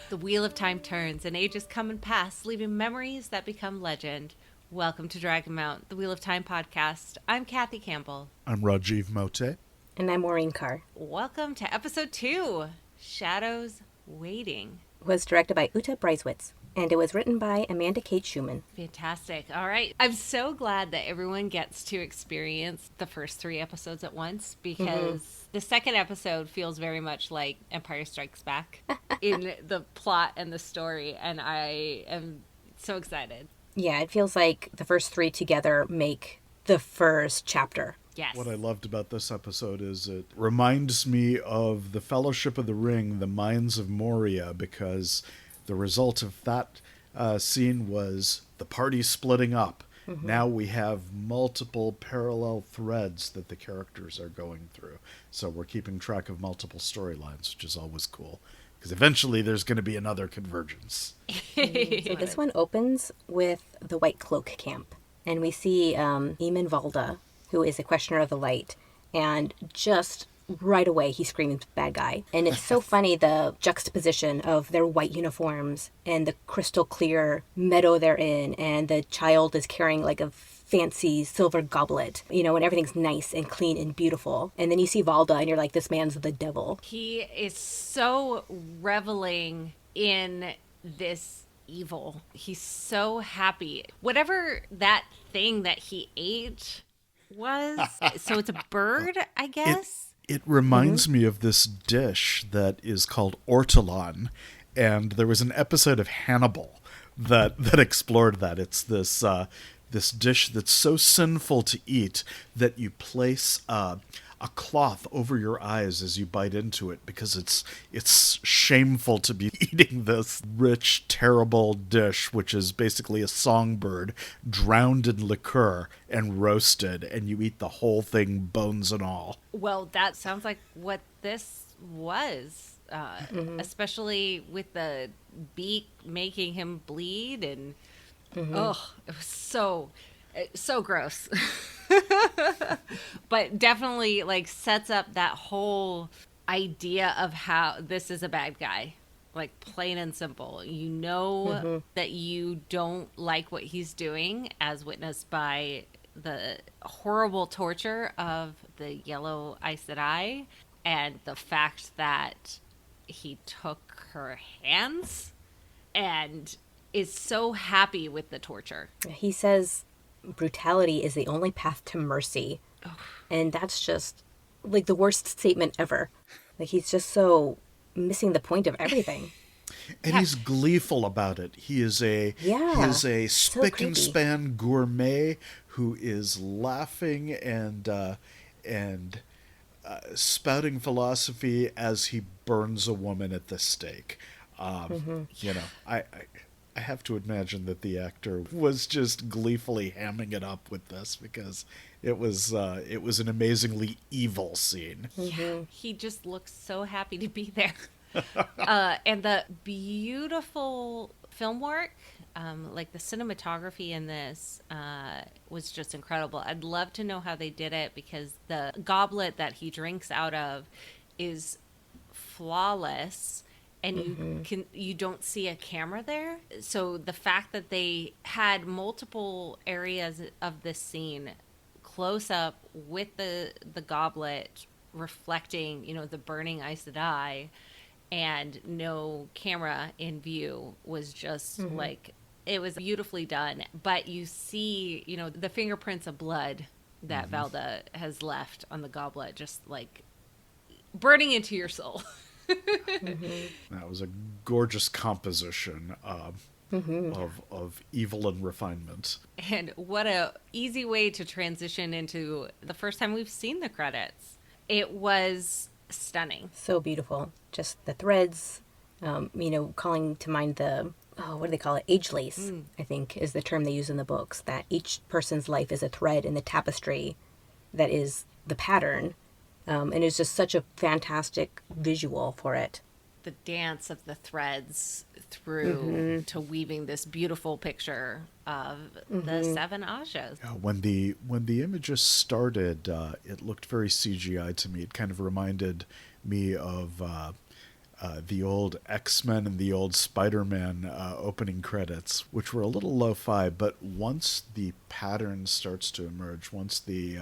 The wheel of time turns and ages come and pass, leaving memories that become legend. Welcome to Dragonmount, the Wheel of Time podcast. I'm Kathy Campbell. I'm Rajiv Moté. And I'm Maureen Carr. Welcome to episode 2, Shadows Waiting. It was directed by Uta Breiswitz, and it was written by Amanda Kate Schumann. Fantastic. All right. I'm so glad that everyone gets to experience the first 3 episodes at once, because the second episode feels very much like Empire Strikes Back in the plot and the story, and I am so excited. Yeah, it feels like the first 3 together make the first chapter. Yes. What I loved about this episode is it reminds me of the Fellowship of the Ring, the Mines of Moria, because the result of that scene was the party splitting up. Now we have multiple parallel threads that the characters are going through. So we're keeping track of multiple storylines, which is always cool, because eventually there's going to be another convergence. So this one opens with the White Cloak camp, and we see Eamon Valda, who is a questioner of the light, and just right away he screams bad guy. And it's so funny, the juxtaposition of their white uniforms and the crystal clear meadow they're in, and the child is carrying like a fancy silver goblet, you know, and everything's nice and clean and beautiful. And then you see Valda and you're like, this man's the devil. He is so reveling in this evil. He's so happy. Whatever that thing that he ate was, so it's a bird, I guess? It reminds me of this dish that is called ortolan, and there was an episode of Hannibal that explored that. It's this this dish that's so sinful to eat that you place a cloth over your eyes as you bite into it, because it's shameful to be eating this rich, terrible dish, which is basically a songbird drowned in liqueur and roasted, and you eat the whole thing, bones and all. Well, that sounds like what this was, especially with the beak making him bleed, and it was so gross. But definitely like sets up that whole idea of how this is a bad guy, like plain and simple. You know that you don't like what he's doing, as witnessed by the horrible torture of the yellow Aes Sedai, and the fact that he took her hands and is so happy with the torture. He says brutality is the only path to mercy. And that's just like the worst statement ever. Like, he's just so missing the point of everything. And he's gleeful about it. He is a spick and span gourmet who is laughing and spouting philosophy as he burns a woman at the stake. You know, I have to imagine that the actor was just gleefully hamming it up with this, because it was an amazingly evil scene. Yeah, he just looks so happy to be there. And the beautiful film work, like the cinematography in this, was just incredible. I'd love to know how they did it, because the goblet that he drinks out of is flawless. And you don't see a camera there. So the fact that they had multiple areas of this scene close up with the goblet reflecting, you know, the burning Aes Sedai, and no camera in view, was just like, it was beautifully done. But you see, you know, the fingerprints of blood that Valda has left on the goblet, just like burning into your soul. That was a gorgeous composition of evil and refinement. And what a easy way to transition into the first time we've seen the credits. It was stunning. So beautiful. Just the threads, you know, calling to mind the, what do they call it? Age lace, I think, is the term they use in the books, that each person's life is a thread in the tapestry that is the pattern. And it's just such a fantastic visual for it. The dance of the threads through to weaving this beautiful picture of the 7 Ashas. Yeah, when the images started, it looked very CGI to me. It kind of reminded me of the old X-Men and the old Spider-Man opening credits, which were a little lo-fi, but once the pattern starts to emerge, once the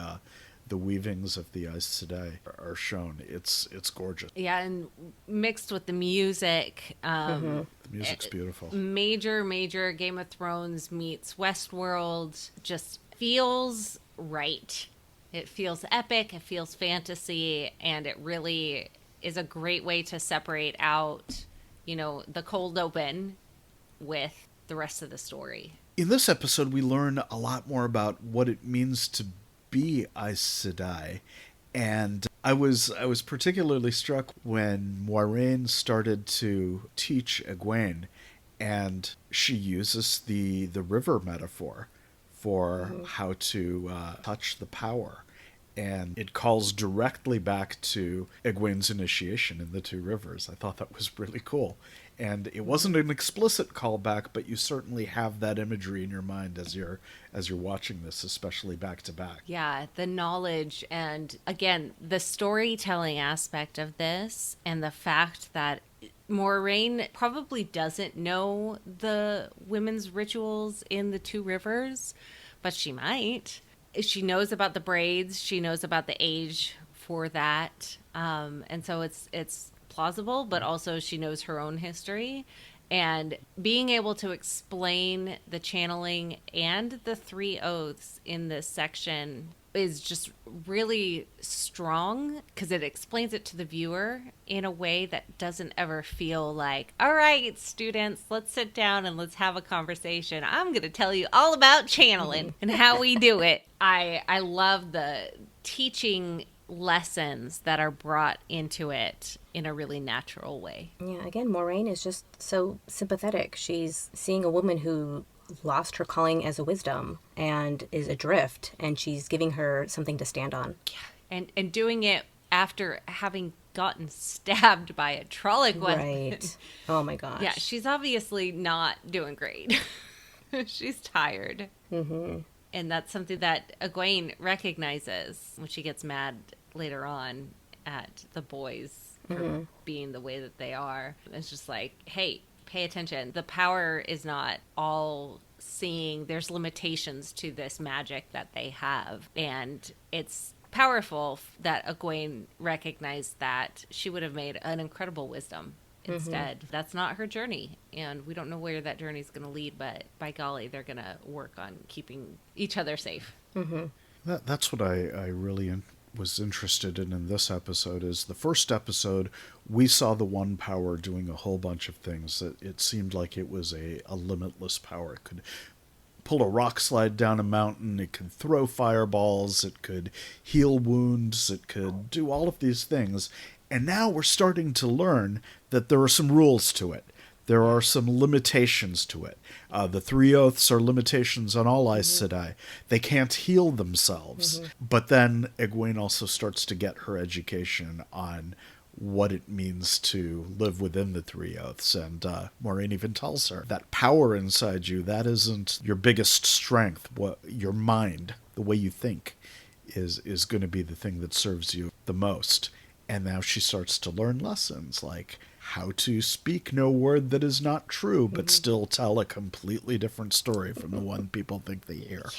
weavings of the Aes Sedai are shown, it's gorgeous. Yeah, and mixed with the music. The music's beautiful. Major Game of Thrones meets Westworld. Just feels right. It feels epic, it feels fantasy, and it really is a great way to separate out, the cold open with the rest of the story. In this episode, we learn a lot more about what it means to be Aes Sedai, and I was particularly struck when Maureen started to teach Egwene, and she uses the river metaphor for how to touch the power. And it calls directly back to Egwene's initiation in the Two Rivers. I thought that was really cool. And it wasn't an explicit callback, but you certainly have that imagery in your mind as you're watching this, especially back to back. Yeah, the knowledge and, again, the storytelling aspect of this, and the fact that Maureen probably doesn't know the women's rituals in the Two Rivers, but she might. She knows about the braids. She knows about the age for that. And so it's plausible, but also she knows her own history. And being able to explain the channeling and the three oaths in this section is just really strong, because it explains it to the viewer in a way that doesn't ever feel like, all right, students, let's sit down and let's have a conversation. I'm going to tell you all about channeling and how we do it. I love the teaching lessons that are brought into it in a really natural way. Yeah, again, Maureen is just so sympathetic. She's seeing a woman who lost her calling as a wisdom and is adrift, and she's giving her something to stand on. Yeah, and doing it after having gotten stabbed by a Trolloc weapon. Right. Oh my gosh. Yeah, she's obviously not doing great. She's tired. Mm-hmm. And that's something that Egwene recognizes when she gets mad later on at the boys for being the way that they are. It's just like, hey, pay attention. The power is not all seeing. There's limitations to this magic that they have. And it's powerful that Egwene recognized that. She would have made an incredible wisdom instead. That's not her journey. And we don't know where that journey is going to lead, but by golly, they're going to work on keeping each other safe. That's what I really was interested in this episode. Is the first episode, we saw the one power doing a whole bunch of things. It seemed like it was a limitless power. It could pull a rock slide down a mountain, it could throw fireballs, it could heal wounds, it could do all of these things. And now we're starting to learn that there are some rules to it. There are some limitations to it. The three oaths are limitations on all Aes Sedai. They can't heal themselves. But then Egwene also starts to get her education on what it means to live within the three oaths. And Maureen even tells her that power inside you, that isn't your biggest strength. What your mind, the way you think, is going to be the thing that serves you the most. And now she starts to learn lessons like how to speak no word that is not true, but still tell a completely different story from the one people think they hear.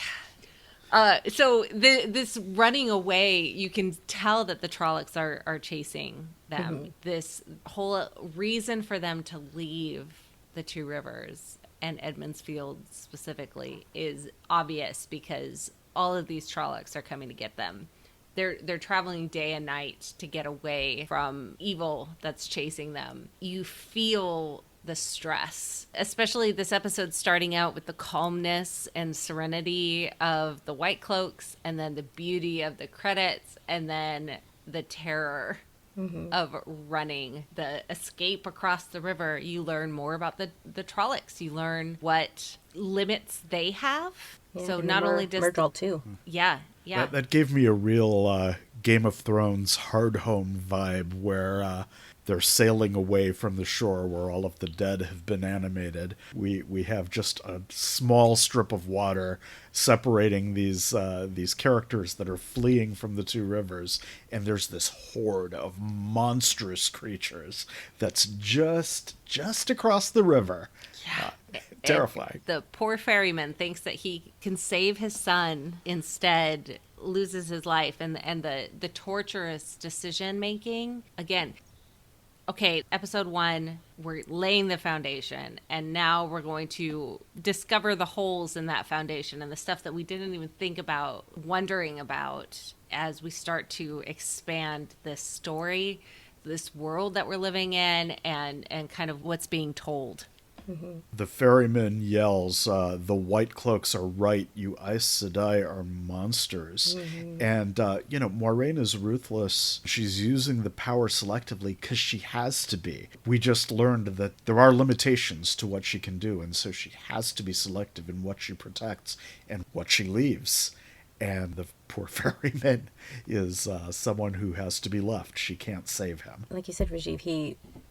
So this running away, you can tell that the Trollocs are chasing them. This whole reason for them to leave the Two Rivers and Edmund's Field specifically is obvious, because all of these Trollocs are coming to get them. They're traveling day and night to get away from evil that's chasing them. You feel the stress, especially this episode starting out with the calmness and serenity of the White Cloaks, and then the beauty of the credits, and then the terror of running, the escape across the river. You learn more about the Trollocs. You learn what limits they have. Yeah, so and not only does Murdrell too. yeah, Yeah. That gave me a real Game of Thrones hard home vibe where they're sailing away from the shore where all of the dead have been animated. We have just a small strip of water separating these characters that are fleeing from the two rivers, and there's this horde of monstrous creatures that's just across the river. Terrifying. The poor ferryman thinks that he can save his son, instead loses his life, and the torturous decision making. Again, okay, episode 1, we're laying the foundation, and now we're going to discover the holes in that foundation and the stuff that we didn't even think about, wondering about, as we start to expand this story, this world that we're living in, and kind of what's being told. The ferryman yells, the White Cloaks are right, you Aes Sedai are monsters. And, Maureen is ruthless. She's using the power selectively because she has to be. We just learned that there are limitations to what she can do, and so she has to be selective in what she protects and what she leaves. And the poor ferryman is someone who has to be left. She can't save him. Like you said, Rajiv,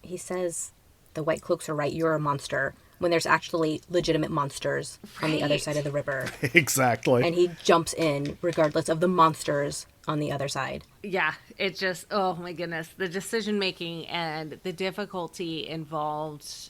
he says the White Cloaks are right, you're a monster, when there's actually legitimate monsters on the other side of the river. Exactly. And he jumps in regardless of the monsters on the other side. Yeah, it just, oh my goodness, the decision making and the difficulty involved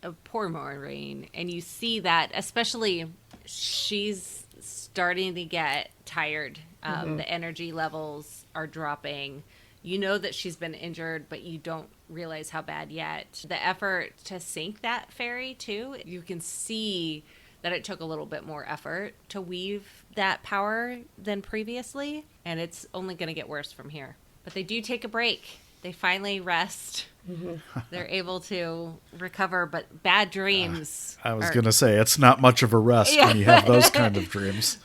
of poor Maureen. And you see that, especially, she's starting to get tired. The energy levels are dropping. You know that she's been injured, but you don't realize how bad yet. The effort to sink that ferry, too, you can see that it took a little bit more effort to weave that power than previously, and it's only going to get worse from here. But they do take a break. They finally rest. They're able to recover, but bad dreams. I was going to say, it's not much of a rest when you have those kind of dreams.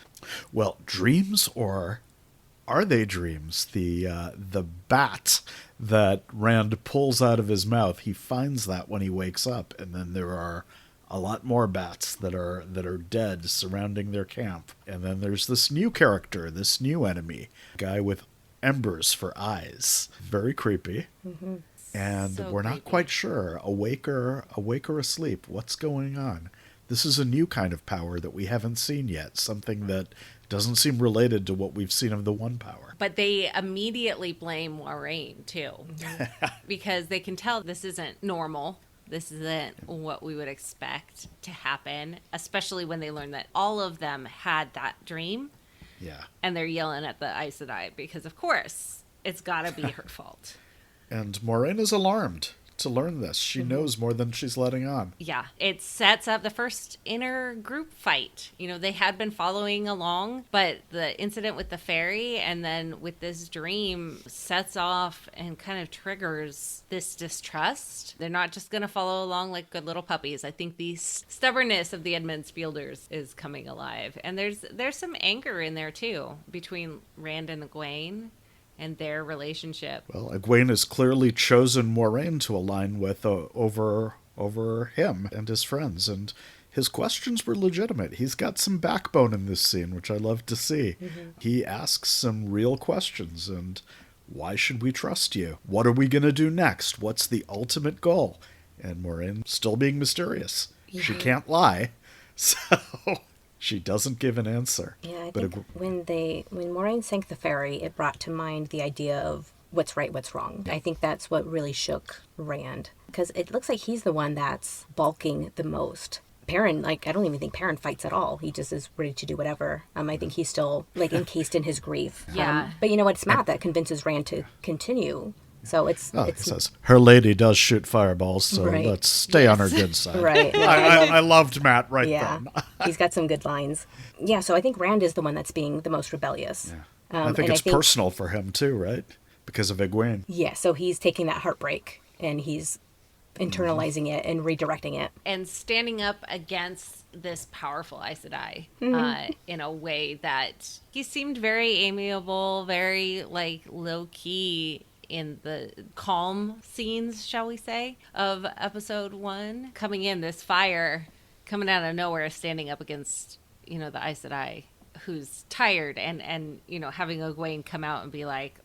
Well, dreams, or are they dreams? The bat that Rand pulls out of his mouth, he finds that when he wakes up, and then there are a lot more bats that are dead surrounding their camp. And then there's this new character, this new enemy, a guy with embers for eyes. Very creepy. And So we're not creepy. quite sure, awake or asleep, what's going on. This is a new kind of power that we haven't seen yet, something that doesn't seem related to what we've seen of the One Power. But they immediately blame Maureen, too, because they can tell this isn't normal. This isn't what we would expect to happen, especially when they learn that all of them had that dream, Yeah. and they're yelling at the Aes Sedai because, of course, it's got to be her fault. And Maureen is alarmed to learn this. She knows more than she's letting on. Yeah, it sets up the first inner group fight. You know, they had been following along, but the incident with the ferry and then with this dream sets off and kind of triggers this distrust. They're not just going to follow along like good little puppies. I think the stubbornness of the Edmunds Fielders is coming alive. And there's some anger in there, too, between Rand and Egwene and their relationship. Well, Egwene has clearly chosen Moraine to align with over him and his friends, and his questions were legitimate. He's got some backbone in this scene, which I love to see. He asks some real questions, and why should we trust you? What are we going to do next? What's the ultimate goal? And Moraine still being mysterious. She can't lie, so she doesn't give an answer. Yeah, I think when Maureen sank the ferry, it brought to mind the idea of what's right, what's wrong. I think that's what really shook Rand, because it looks like he's the one that's balking the most. Perrin, I don't even think Perrin fights at all. He just is ready to do whatever. I think he's still, encased in his grief. Yeah. But you know what? It's Matt that convinces Rand to continue. So He says, her lady does shoot fireballs, so Right. let's stay on her good side. Right. I loved Matt right Yeah, then. he's got some good lines. Yeah, so I think Rand is the one that's being the most rebellious. I think it's personal for him too, right? Because of Egwene. Yeah, so he's taking that heartbreak and he's internalizing it and redirecting it. And standing up against this powerful Aes Sedai in a way that he seemed very amiable, very low-key in the calm scenes, shall we say, of episode 1. Coming in, this fire coming out of nowhere, standing up against, the Aes Sedai. who's tired and having Egwene come out and be like,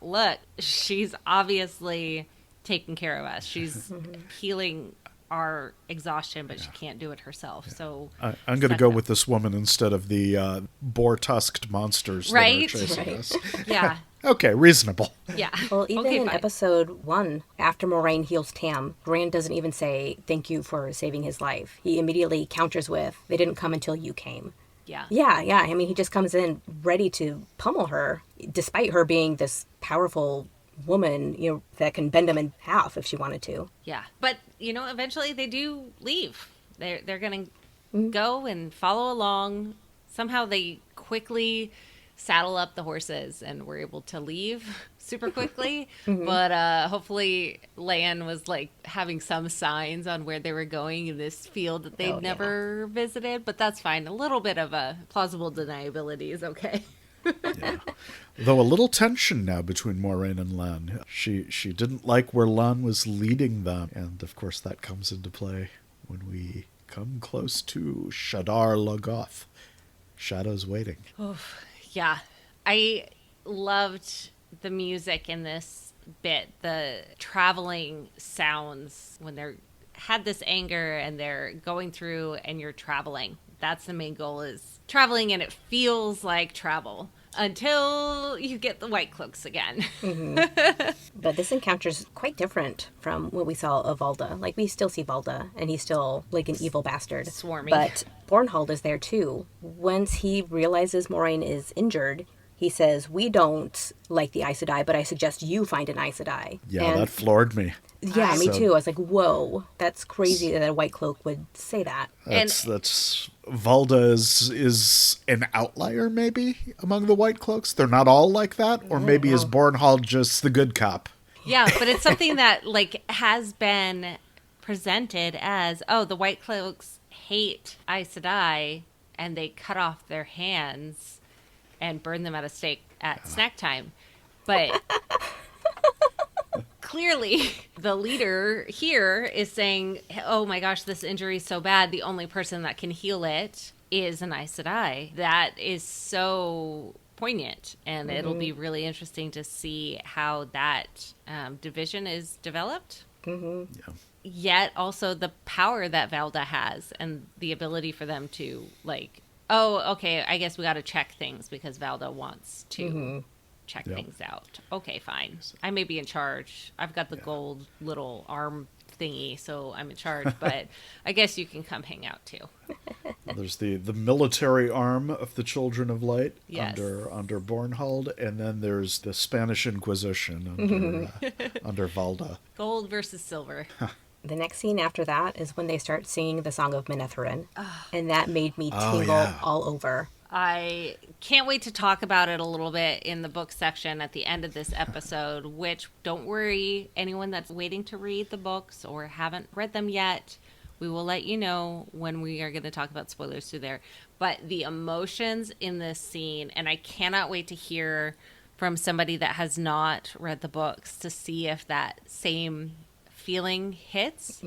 look, she's obviously taking care of us. She's healing our exhaustion, but she can't do it herself. So I'm going to go with this woman instead of the boar-tusked monsters that are chasing us. Yeah. Okay, reasonable. Yeah. Well, even Okay, in fine. episode 1, after Moraine heals Tam, Bran doesn't even say thank you for saving his life. He immediately counters with, they didn't come until you came. Yeah. Yeah. I mean, he just comes in ready to pummel her, despite her being this powerful woman, that can bend him in half if she wanted to. Yeah. But, eventually they do leave. They're going to go and follow along. Somehow they quickly saddle up the horses and were able to leave super quickly. But hopefully Lan was like having some signs on where they were going in this field that they'd never visited. But that's fine. A little bit of a plausible deniability is okay. Yeah. Though a little tension now between Moraine and Lan. She didn't like where Lan was leading them. And of course that comes into play when we come close to Shadar Logoth. Shadows waiting. Yeah. I loved the music in this bit, the traveling sounds when they're had this anger and they're going through and you're traveling. That's the main goal, is traveling, and it feels like travel until you get the White Cloaks again. But this encounter's quite different from what we saw of Valda. Like, we still see Valda, and he's still like an evil bastard. Swarming. But Bornhald is there too. Once he realizes Moraine is injured, he says, we don't like the Aes Sedai, but I suggest you find an Aes Sedai. Yeah, And that floored me. yeah, me too. I was like, whoa, that's crazy that a White Cloak would say that. That's Valda is an outlier, maybe, among the White Cloaks. They're not all like that, or maybe is Bornhald just the good cop? Yeah, but it's something that like has been presented as, oh, the White Cloaks hate Aes Sedai and they cut off their hands and burn them at a stake at snack time. But clearly the leader here is saying, oh my gosh, this injury is so bad, the only person that can heal it is an Aes Sedai. That is so poignant, and it'll be really interesting to see how that division is developed. Yeah. Yet also the power that Valda has and the ability for them to like, oh, okay, I guess we got to check things because Valda wants to check things out. Okay, fine. I may be in charge. I've got the gold little arm thingy, so I'm in charge, but I guess you can come hang out too. There's the military arm of the Children of Light under Bornhald, and then there's the Spanish Inquisition under Valda. Gold versus silver. The next scene after that is when they start singing the Song of Manetheren. And that made me tingle all over. I can't wait to talk about it a little bit in the book section at the end of this episode, which, don't worry, anyone that's waiting to read the books or haven't read them yet, we will let you know when we are going to talk about spoilers through there. But the emotions in this scene, and I cannot wait to hear from somebody that has not read the books to see if that same feeling hits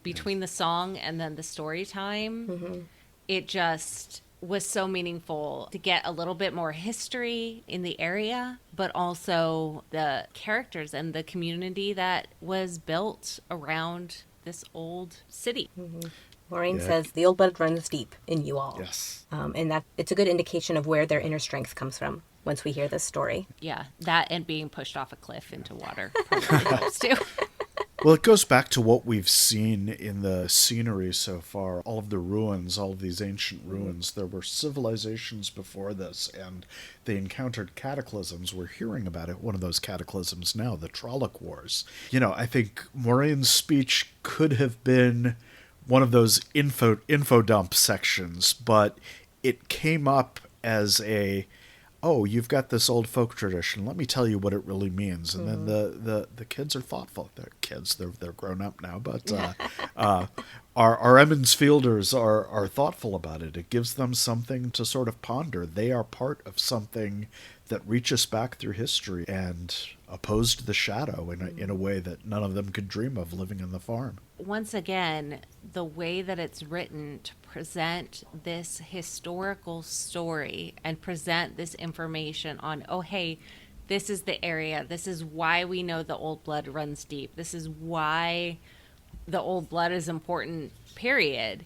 between the song and then the story time. It just was so meaningful to get a little bit more history in the area, but also the characters and the community that was built around this old city. Moraine says the old blood runs deep in you all. Yes. And that it's a good indication of where their inner strength comes from once we hear this story. Yeah, that and being pushed off a cliff into water probably helps too. Well, it goes back to what we've seen in the scenery so far. All of the ruins, all of these ancient ruins. There were civilizations before this, and they encountered cataclysms. We're hearing about it. One of those cataclysms now, the Trolloc Wars. You know, I think Moraine's speech could have been one of those info dump sections, but it came up as a, oh, you've got this old folk tradition. Let me tell you what it really means. And then the kids are thoughtful. They're kids. They're grown up now. But our Emmons Fielders are thoughtful about it. It gives them something to sort of ponder. They are part of something that reaches back through history and opposed the shadow in a way that none of them could dream of living in the farm. Once again, the way that it's written to present this historical story and present this information on, oh, hey, this is the area. This is why we know the old blood runs deep. This is why the old blood is important, period.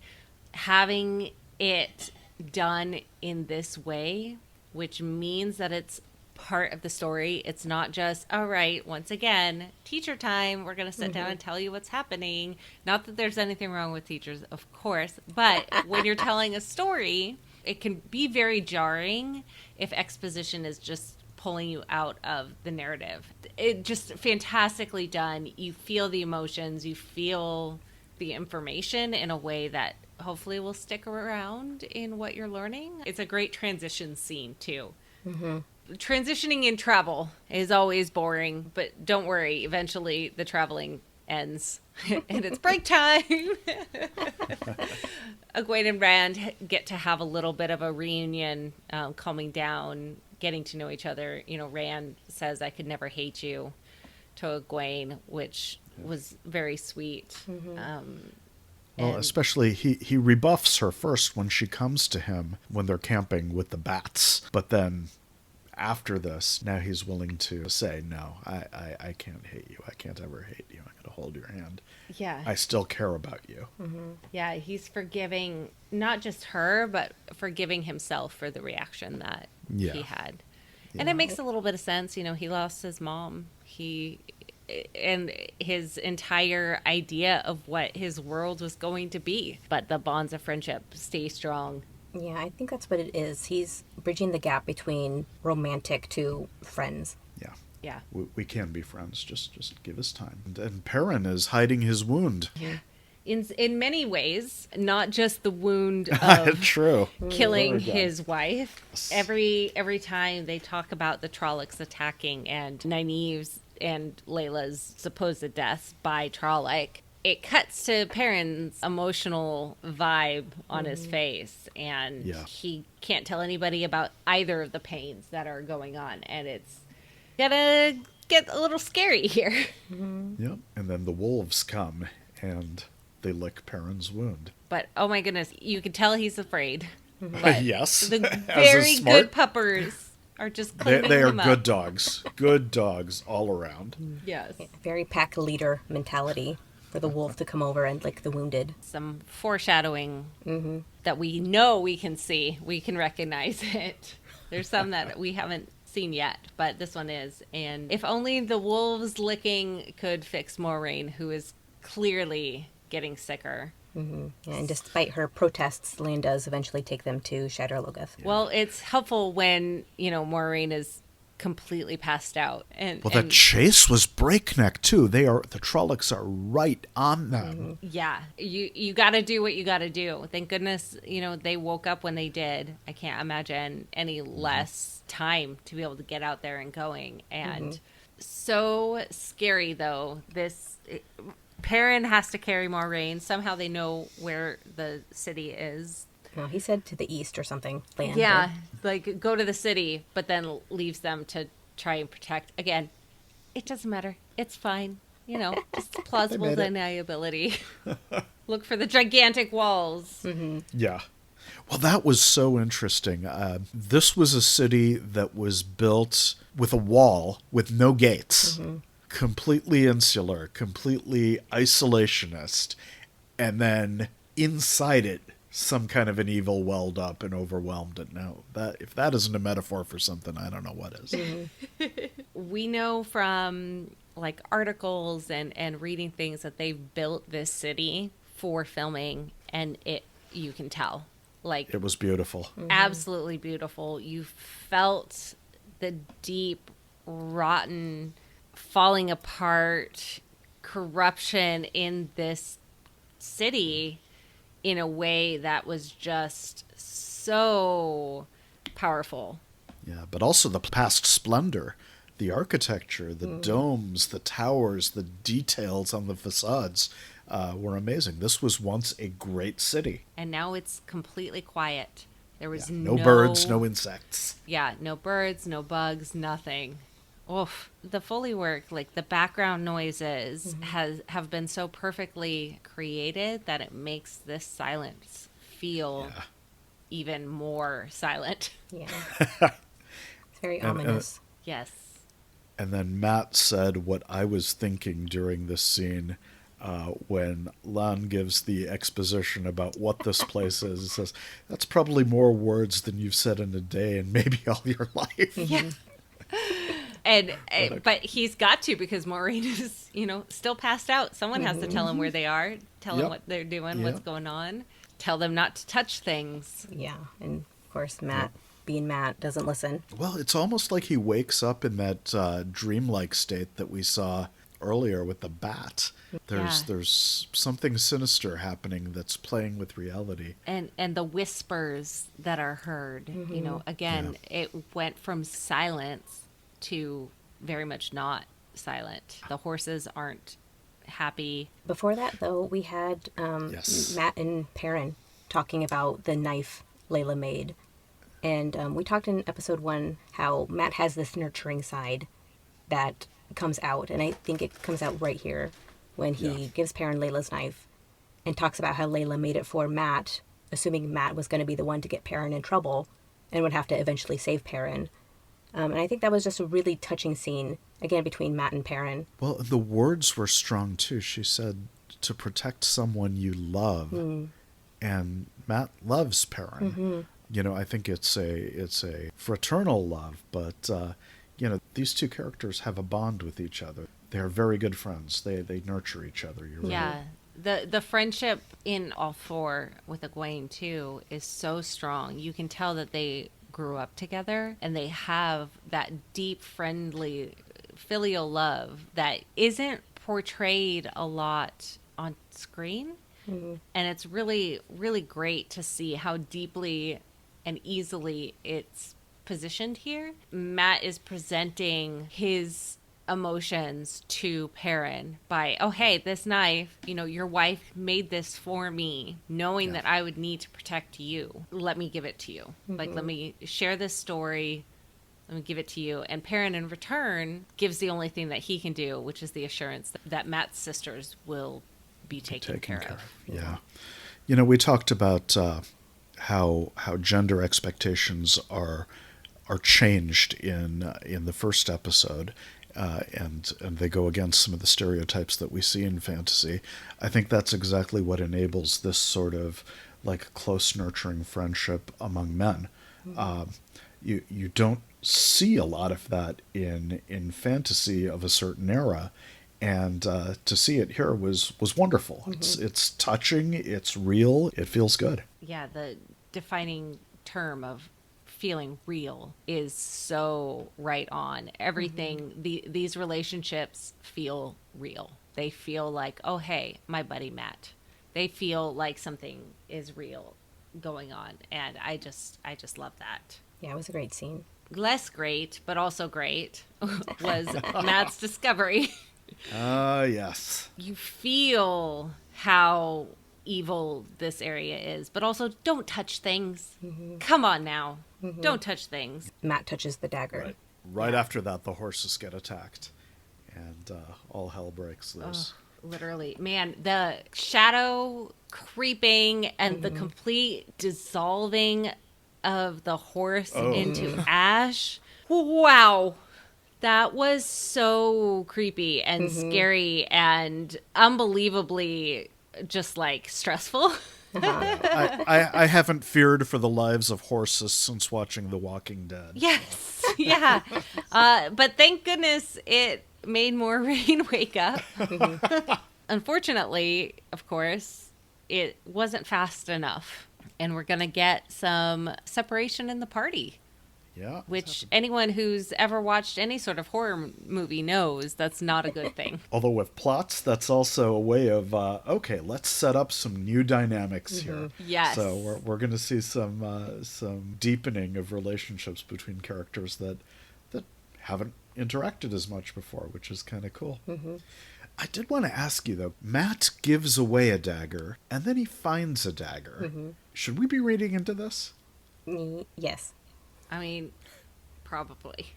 Having it done in this way, which means that it's part of the story. It's not just, all right, once again, teacher time. We're going to sit down and tell you what's happening. Not that there's anything wrong with teachers, of course. But when you're telling a story, it can be very jarring if exposition is just pulling you out of the narrative. It just fantastically done. You feel the emotions. You feel the information in a way that hopefully will stick around in what you're learning. It's a great transition scene, too. Transitioning in travel is always boring, but don't worry, eventually the traveling ends and it's break time. Egwene and Rand get to have a little bit of a reunion, calming down, getting to know each other. You know, Rand says, "I could never hate you," to Egwene, which was very sweet. Well, especially he rebuffs her first when she comes to him when they're camping with the bats, but then after this, now he's willing to say, no, I can't hate you. I can't ever hate you. I'm going to hold your hand. Yeah. I still care about you. Yeah, he's forgiving not just her, but forgiving himself for the reaction that he had. And it makes a little bit of sense. You know, he lost his mom. And his entire idea of what his world was going to be. But the bonds of friendship stay strong. Yeah, I think that's what it is. He's bridging the gap between romantic to friends. Yeah. Yeah. We can be friends. Just give us time. And Perrin is hiding his wound. Yeah. In many ways, not just the wound of True. killing his wife. Every time they talk about the Trollocs attacking and Nynaeve's and Layla's supposed deaths by Trolloc, it cuts to Perrin's emotional vibe on his face, and he can't tell anybody about either of the pains that are going on, and it's gonna get a little scary here. Yep. And then the wolves come, and they lick Perrin's wound. But, oh my goodness, you can tell he's afraid. But yes. The very good puppers are just cleaning they are him up. good dogs. Good dogs all around. Yes. Very pack leader mentality for the wolf to come over and lick the wounded. Some foreshadowing that we know we can see. We can recognize it. There's some that we haven't seen yet, but this one is. And if only the wolves licking could fix Maureen, who is clearly getting sicker. Yeah, and despite her protests, Lan does eventually take them to Shadar Logoth. Yeah. Well, it's helpful when, Maureen is completely passed out. That chase was breakneck too. The Trollocs are right on them. Yeah, you got to do what you got to do. Thank goodness, they woke up when they did. I can't imagine any less time to be able to get out there and going. And so scary though. Perrin has to carry Maureen. Somehow they know where the city is. No, he said to the east or something. Land, yeah, like go to the city, but then leaves them to try and protect. Again, it doesn't matter. It's fine. Just plausible deniability. Look for the gigantic walls. Yeah. Well, that was so interesting. This was a city that was built with a wall with no gates. Completely insular, completely isolationist. And then inside it, some kind of an evil welled up and overwhelmed it. Now, if that isn't a metaphor for something, I don't know what is. We know from articles and reading things that they've built this city for filming, and you can tell. It was beautiful. Absolutely beautiful. You felt the deep, rotten, falling apart corruption in this city in a way that was just so powerful. Yeah, but also the past splendor, the architecture, the domes, the towers, the details on the facades were amazing. This was once a great city. And now it's completely quiet. There was no birds, no insects. Yeah, no birds, no bugs, nothing. Oof. The Foley work, like the background noises, have been so perfectly created that it makes this silence feel even more silent. Yeah. It's very ominous. Yes. And then Matt said what I was thinking during this scene when Lan gives the exposition about what this place is. He says, that's probably more words than you've said in a day and maybe all your life. Yeah. But he's got to, because Maureen is, still passed out. Someone has to tell him where they are, tell them what they're doing, what's going on, tell them not to touch things. Yeah, and of course Matt, being Matt, doesn't listen. Well, it's almost like he wakes up in that dreamlike state that we saw earlier with the bat. There's something sinister happening that's playing with reality. And the whispers that are heard, again, it went from silence to very much not silent. The horses aren't happy. Before that, though, we had Matt and Perrin talking about the knife Layla made. And we talked in episode 1 how Matt has this nurturing side that comes out. And I think it comes out right here when he gives Perrin Layla's knife and talks about how Layla made it for Matt, assuming Matt was going to be the one to get Perrin in trouble and would have to eventually save Perrin. And I think that was just a really touching scene, again, between Matt and Perrin. Well, the words were strong, too. She said, to protect someone you love. And Matt loves Perrin. I think it's a fraternal love, but, these two characters have a bond with each other. They're very good friends. They nurture each other. You're right. Yeah. The friendship in all four with Egwene, too, is so strong. You can tell that they grew up together and they have that deep, friendly, filial love that isn't portrayed a lot on screen. And it's really, really great to see how deeply and easily it's positioned here. Matt is presenting his emotions to Perrin by, oh, hey, this knife, your wife made this for me, knowing that I would need to protect you. Let me give it to you. Like, let me share this story. Let me give it to you. And Perrin, in return, gives the only thing that he can do, which is the assurance that Matt's sisters will be taken care of. Yeah. We talked about how gender expectations are changed in the first episode. And they go against some of the stereotypes that we see in fantasy. I think that's exactly what enables this sort of like close nurturing friendship among men. You don't see a lot of that in fantasy of a certain era, and to see it here was wonderful. It's touching, it's real, it feels good. Yeah, the defining term of feeling real is so right on. Everything, these relationships feel real. They feel like, oh, hey, my buddy Matt. They feel like something is real going on, and I just love that. Yeah, it was a great scene. Less great, but also great, was Matt's discovery. Yes. You feel how evil this area is, but also don't touch things. Come on now. Don't touch things. Matt touches the dagger. Right after that, the horses get attacked, and all hell breaks loose. Literally. Man, the shadow creeping and the complete dissolving of the horse into ash. Wow. That was so creepy and scary and unbelievably just like stressful. I haven't feared for the lives of horses since watching The Walking Dead. Yes, yeah. But thank goodness it made Maureen wake up. Unfortunately, of course, it wasn't fast enough. And we're going to get some separation in the party. Yeah. Which anyone who's ever watched any sort of horror movie knows that's not a good thing. Although with plots, that's also a way of, okay, let's set up some new dynamics here. Yes. So we're going to see some deepening of relationships between characters that haven't interacted as much before, which is kind of cool. I did want to ask you, though, Matt gives away a dagger, and then he finds a dagger. Should we be reading into this? Yes. I mean, probably.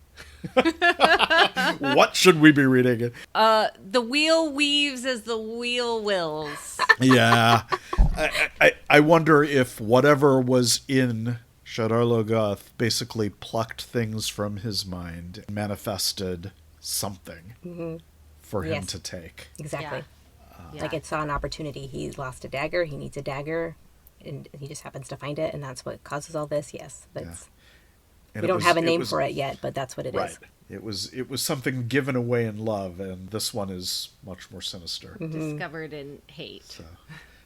What should we be reading? The wheel weaves as the wheel wills. Yeah. I wonder if whatever was in Shadar Logoth basically plucked things from his mind, manifested something for him Yes. to take. Exactly. Yeah. Like it saw an opportunity. He lost a dagger. He needs a dagger. And he just happens to find it. And that's what causes all this. Yes. That's, And we don't have a name for it yet, but that's what it Right. is. It was something given away in love, and this one is much more sinister. Discovered in hate. So,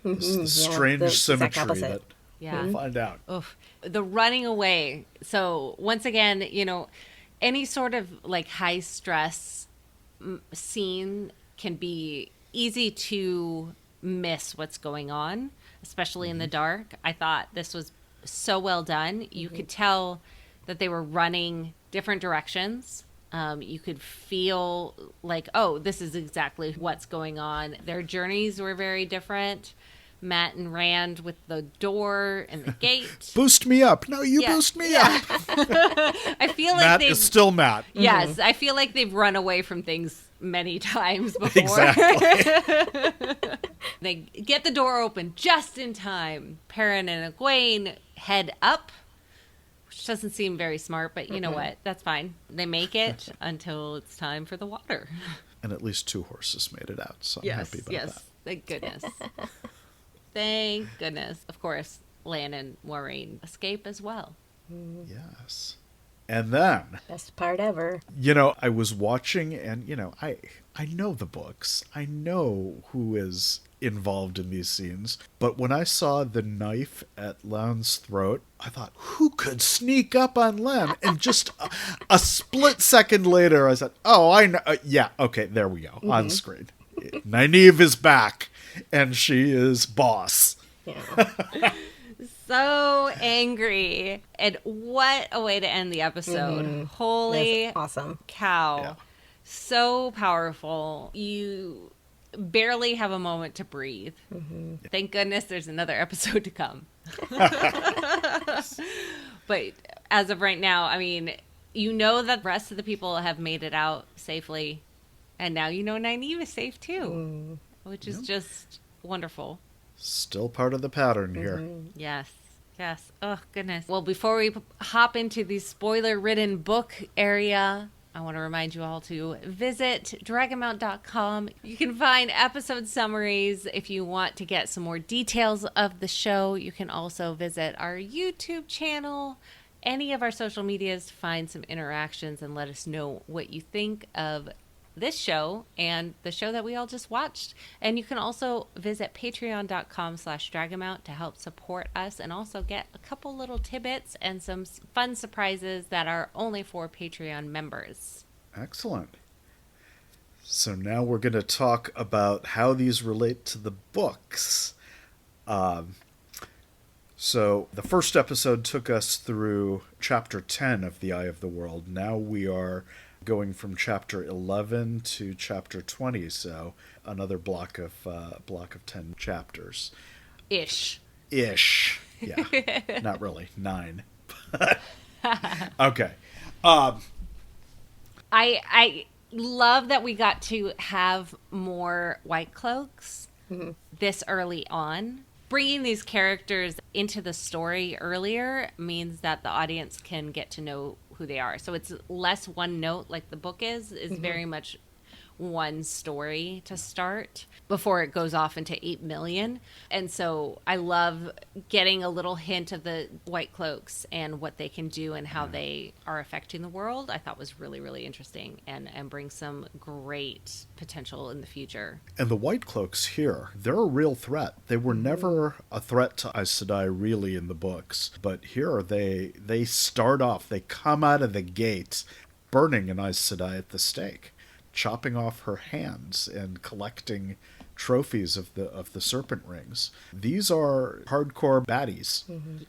this the Yeah, strange the exact symmetry opposite. that Yeah. we'll find out. Oof. The running away. So once again, any sort of like high stress scene can be easy to miss what's going on, especially in the dark. I thought this was so well done. You could tell that they were running different directions. You could feel like, oh, this is exactly what's going on. Their journeys were very different. Matt and Rand with the door and the gate. Boost me up. No, you Yeah. boost me up. I feel like Matt they've is still Matt. yes, I feel like they've run away from things many times before. Exactly. They get the door open just in time. Perrin and Egwene head up, which doesn't seem very smart, but you know what? That's fine. They make it until it's time for the water. And at least 2 horses made it out, so I'm happy about that. Thank goodness. Thank goodness. Of course, Lan and Maureen escape as well. Yes. And then, Best part ever. I was watching and, I know the books. I know who is involved in these scenes. But when I saw the knife at Lan's throat, I thought, who could sneak up on Lan? And just a split second later, I said, oh, I know. Yeah, okay, there we go. On screen. Nynaeve is back, and she is boss. Yeah. So angry. And what a way to end the episode. Holy That's awesome. cow. Yeah. So powerful. You barely have a moment to breathe. Thank goodness there's another episode to come. But as of right now, I mean, that the rest of the people have made it out safely. And now Nynaeve is safe too, which is just wonderful. Still part of the pattern here. Yes. Yes. Oh, goodness. Well, before we hop into the spoiler-ridden book area, I want to remind you all to visit Dragonmount.com. You can find episode summaries if you want to get some more details of the show. You can also visit our YouTube channel, any of our social medias, find some interactions, and let us know what you think of this show and the show that we all just watched. And you can also visit patreon.com/Dragonmount to help support us and also get a couple little tidbits and some fun surprises that are only for Patreon members. Excellent. So now we're going to talk about how these relate to the books. So the first episode took us through chapter 10 of The Eye of the World. Now we are going from chapter 11 to chapter 20, so another block of 10 chapters. Ish. Yeah. Not really. 9. Okay. I love that we got to have more White Cloaks this early on. Bringing these characters into the story earlier means that the audience can get to know who they are. So it's less one note like the book is very much one story to start before it goes off into 8 million. And so I love getting a little hint of the White Cloaks and what they can do and how they are affecting the world. I thought was really, really interesting and brings some great potential in the future. And the White Cloaks here, they're a real threat. They were never a threat to Aes Sedai really in the books. But here they start off, they come out of the gate burning an Aes Sedai at the stake, chopping off her hands and collecting trophies of the serpent rings. These are hardcore baddies.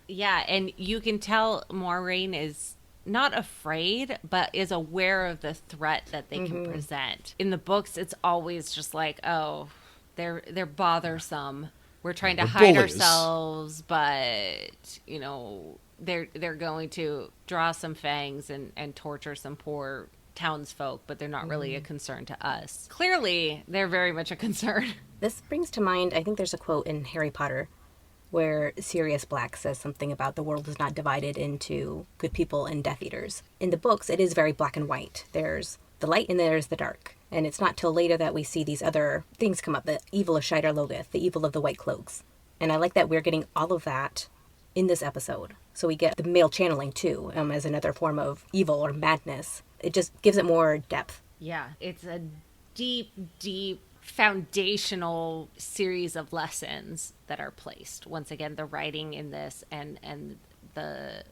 Yeah, and you can tell Maureen is not afraid, but is aware of the threat that they can present. In the books, it's always just like, oh, they're bothersome. We're trying to hide bullies. ourselves, but, they're going to draw some fangs and torture some poor townsfolk, but they're not really a concern to us. Clearly, they're very much a concern. This brings to mind, I think there's a quote in Harry Potter where Sirius Black says something about the world is not divided into good people and Death Eaters. In the books, it is very black and white. There's the light and there's the dark. And it's not till later that we see these other things come up, the evil of Shidar Logoth, the evil of the White Cloaks. And I like that we're getting all of that in this episode. So we get the male channeling too, as another form of evil or madness. It just gives it more depth. Yeah, it's a deep, deep foundational series of lessons that are placed. Once again, the writing in this and the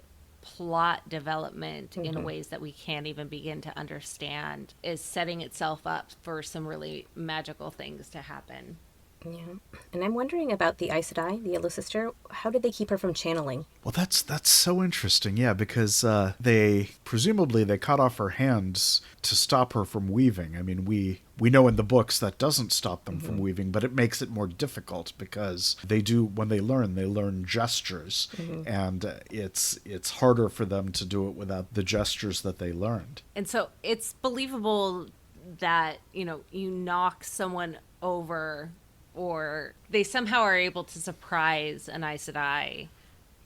plot development in ways that we can't even begin to understand is setting itself up for some really magical things to happen. Yeah. And I'm wondering about the Aes Sedai, the Yellow Sister. How did they keep her from channeling? Well, that's so interesting, yeah, because they cut off her hands to stop her from weaving. I mean, we know in the books that doesn't stop them from weaving, but it makes it more difficult because when they learn gestures, and it's harder for them to do it without the gestures that they learned. And so it's believable that, you knock someone over, or they somehow are able to surprise an Aes Sedai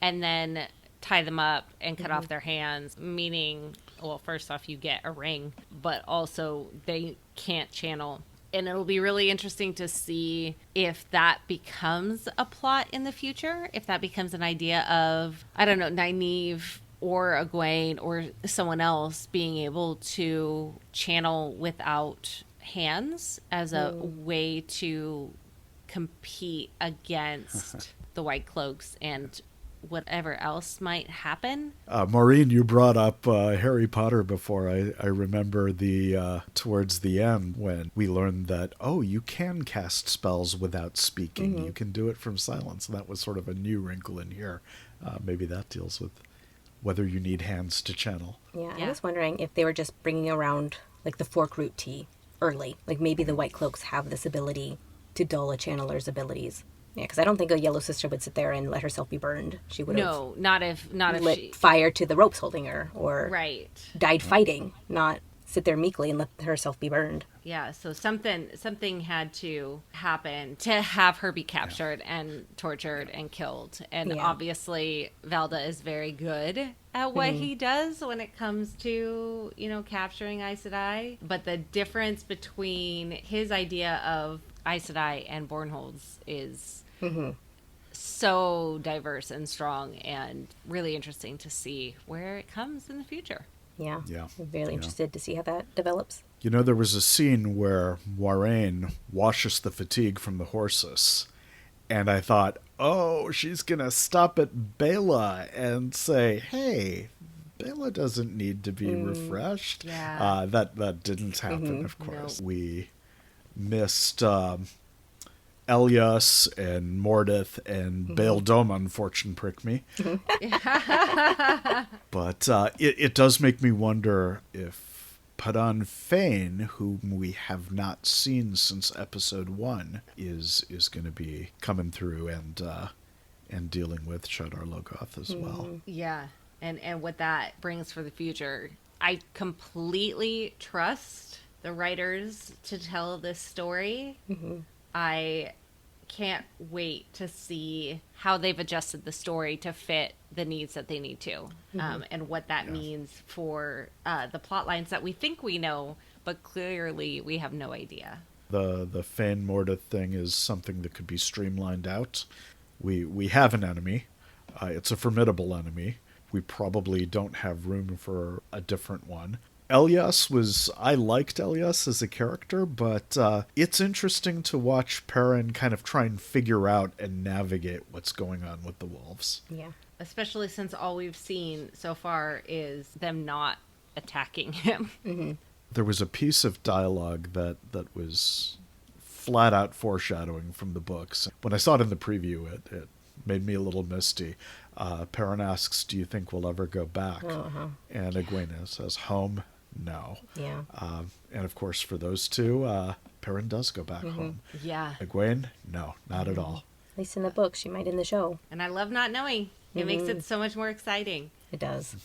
and then tie them up and cut off their hands, meaning, well, first off, you get a ring, but also they can't channel. And it'll be really interesting to see if that becomes a plot in the future, if that becomes an idea of, I don't know, Nynaeve or Egwene or someone else being able to channel without hands as a way to compete against the White Cloaks and whatever else might happen. Maureen, you brought up Harry Potter before. I remember the towards the end when we learned that, you can cast spells without speaking. You can do it from silence. And that was sort of a new wrinkle in here. Maybe that deals with whether you need hands to channel. Yeah, I was wondering if they were just bringing around like the fork root tea early. Like maybe the White Cloaks have this ability to dull a channeler's abilities. Yeah, because I don't think a Yellow Sister would sit there and let herself be burned. She would have not if lit fire to the ropes holding her, or right, died fighting, not sit there meekly and let herself be burned. Yeah, so something had to happen to have her be captured and tortured and killed. And obviously Velda is very good at what he does when it comes to, capturing Aes Sedai. But the difference between his idea of Aes Sedai and Bornhold's is so diverse and strong and really interesting to see where it comes in the future. Yeah. I'm really interested to see how that develops. There was a scene where Moiraine washes the fatigue from the horses, and I thought, she's going to stop at Bela and say, hey, Bela doesn't need to be refreshed. Yeah. That didn't happen, of course. Nope. We missed Elias and Mordeth and Bael Doman, fortune prick me. But it does make me wonder if Padan Fain, whom we have not seen since episode 1, is going to be coming through and dealing with Shadar Logoth as well. Yeah, and what that brings for the future. I completely trust the writers to tell this story. I can't wait to see how they've adjusted the story to fit the needs that they need to, and what that means for the plot lines that we think we know, but clearly we have no idea. The Fain Mordeth thing is something that could be streamlined out. We have an enemy. It's a formidable enemy. We probably don't have room for a different one. I liked Elias as a character, but it's interesting to watch Perrin kind of try and figure out and navigate what's going on with the wolves. Yeah. Especially since all we've seen so far is them not attacking him. There was a piece of dialogue that was flat out foreshadowing from the books. When I saw it in the preview, it made me a little misty. Perrin asks, do you think we'll ever go back? And Egwene says, home? No. Yeah. And of course, for those two, Perrin does go back home. Yeah. Egwene? No, not at all. At least in the book, she might in the show. And I love not knowing. It makes it so much more exciting. It does.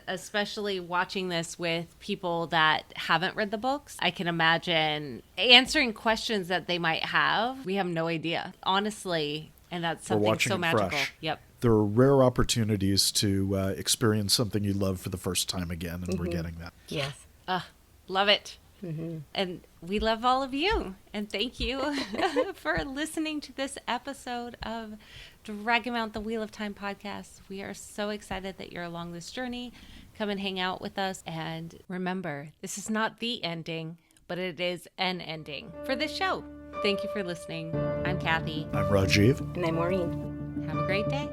Especially watching this with people that haven't read the books. I can imagine answering questions that they might have. We have no idea, honestly, and that's something watching so it magical. fresh. Yep. There are rare opportunities to experience something you love for the first time again, and we're getting that. Yes. Love it. And we love all of you. And thank you for listening to this episode of Dragonmount, the Wheel of Time podcast. We are so excited that you're along this journey. Come and hang out with us. And remember, this is not the ending, but it is an ending for this show. Thank you for listening. I'm Kathy. I'm Rajiv. And I'm Maureen. Have a great day.